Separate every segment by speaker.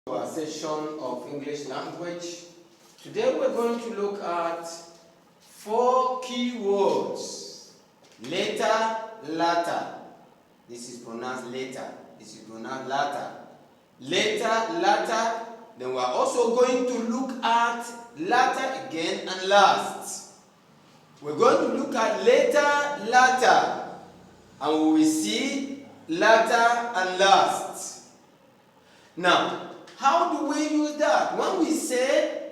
Speaker 1: Our session of English language. Today we're going to look at 4 key words. Later, latter. This is pronounced later. This is pronounced latter. Later, latter. Then we're also going to look at latter again and last. We're going to look at later, latter. And we will see latter and last. Now, how do we use that? When we say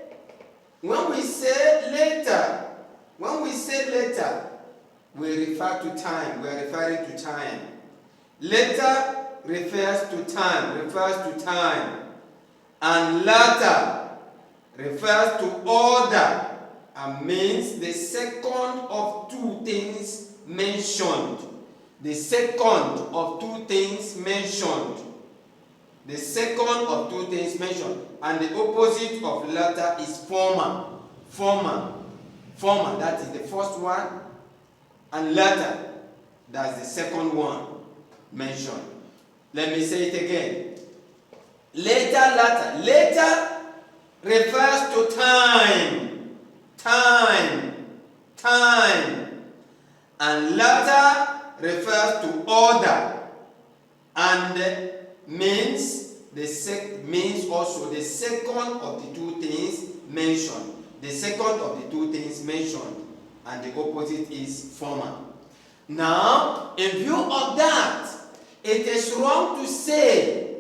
Speaker 1: later, we refer to time. We are referring to time. Later refers to time, and latter refers to order and means the second of two things mentioned. The second of two things mentioned. The second of two things mentioned. And the opposite of latter is former. Former, that is the first one. And latter, that's the second one mentioned. Let me say it again. Later, latter. Later refers to time. And latter refers to order. And means also the second of the two things mentioned. The second of the two things mentioned, and the opposite is former. Now, in view of that, it is wrong to say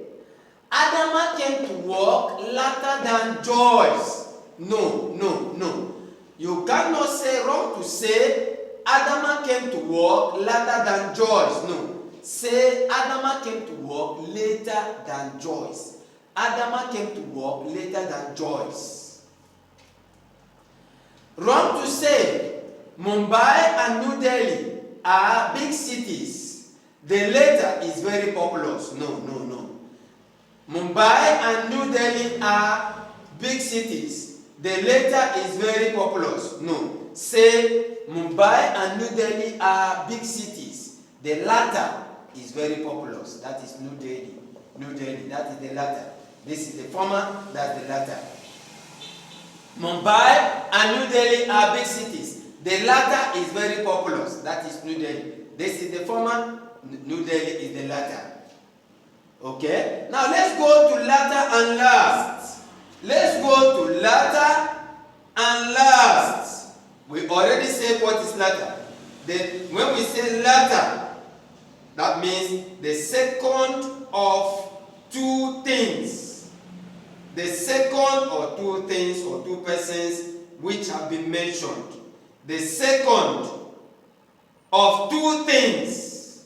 Speaker 1: Adama came to work later than Joyce. No. You cannot say wrong to say Adama came to work later than Joyce. No. Say Adama came to work later than Joyce. Adama came to work later than Joyce. Wrong to say Mumbai and New Delhi are big cities. The latter is very populous. No. Mumbai and New Delhi are big cities. The latter is very populous. No. Say Mumbai and New Delhi are big cities. The latter is very populous. That is New Delhi. That is the latter. This is the former, that's the latter. Mumbai and New Delhi are big cities. The latter is very populous. That is New Delhi. This is the former, New Delhi is the latter. Okay? Now let's go to latter and last. Let's go to latter and last. We already said what is latter. Then when we say latter, that means the second of two things. The second of two things or two persons which have been mentioned. The second of two things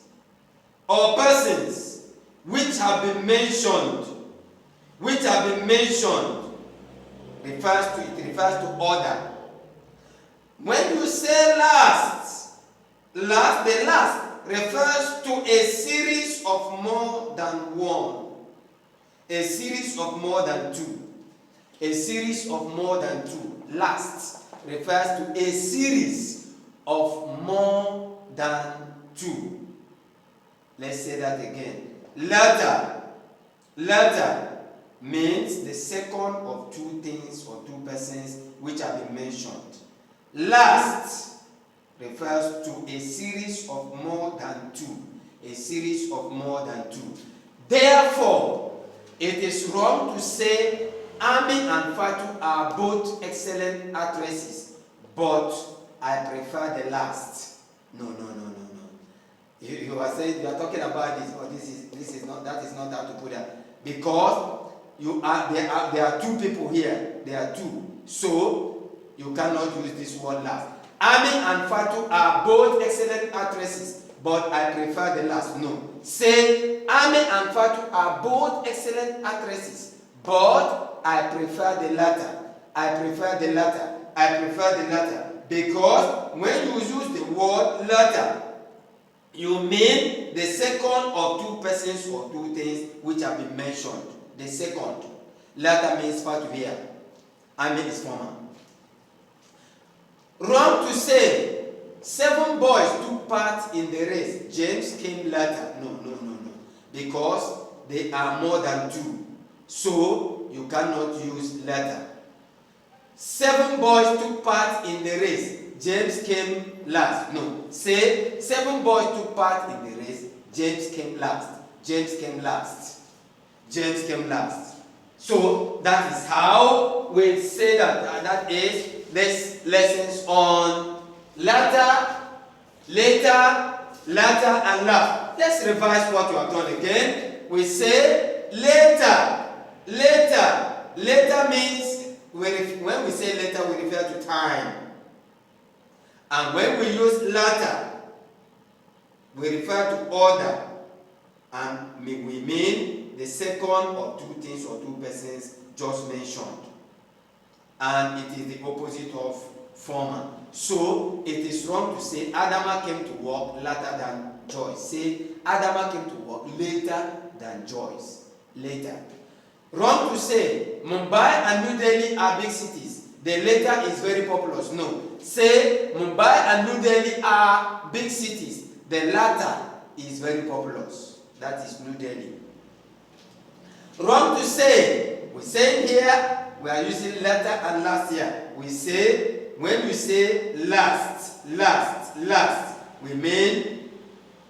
Speaker 1: or persons which have been mentioned. It refers to order. When you say last, the last refers to a series of more than one. A series of more than two. A series of more than two. Last refers to a series of more than two. Let's say that again. Latter means the second of two things or two persons which have been mentioned. Last refers to a series of more than two. A series of more than two. Therefore, it is wrong to say Ami and Fatu are both excellent actresses, but I prefer the last. No. You are saying you are talking about this, or this is not, that is not how to put that. Because there are two people here. There are two. So you cannot use this word last. Ami and Fatu are both excellent actresses, but I prefer the last. No. Say Ami and Fatu are both excellent actresses, but I prefer the latter. Because when you use the word latter, you mean the second of two persons or two things which have been mentioned. The second. Latter means Fatu here. Ami is former. Wrong to say 7 boys took part in the race. James came later. No. Because they are more than 2. So you cannot use latter. 7 boys took part in the race. James came last. No, say 7 boys took part in the race. James came last. James came last. James came last. So that is how we say that. That is this lessons on latter, later, latter, and last. Let's revise what we have done again. We say later. Later. Later means when we say later, we refer to time. And when we use latter, we refer to order. And we mean the second of two things or two persons just mentioned. And it is the opposite of former. So it is wrong to say Adama came to work later than Joyce. Say Adama came to work later than Joyce. Later. Wrong to say Mumbai and New Delhi are big cities. The latter is very populous. No. Say Mumbai and New Delhi are big cities. The latter is very populous. That is New Delhi. Wrong to say. We say here, we are using latter and last here. We say, when we say last, we mean,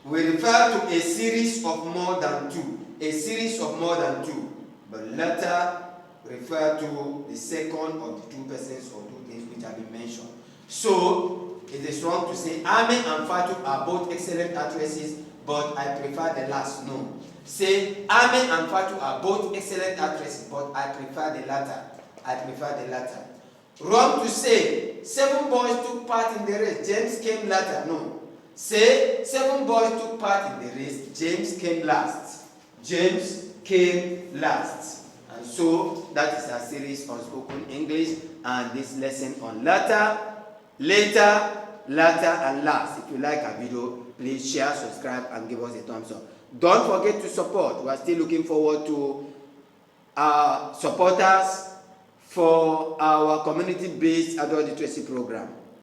Speaker 1: we refer to a series of more than two. A series of more than two. But latter refer to the second of the two persons or two things which have been mentioned. So, it is wrong to say Ame and Fatu are both excellent actresses, but I prefer the last. No. Say Ame and Fatu are both excellent actresses, but I prefer the latter. I prefer the latter. Wrong to say 7 boys took part in the race. James came later. No. Say 7 boys took part in the race. James came last. James came last. And so that is our series on spoken English and this lesson on latter, later, latter, and last. If you like our video, please share, subscribe, and give us a thumbs up. Don't forget to support. We are still looking forward to our supporters for our community-based adult literacy program.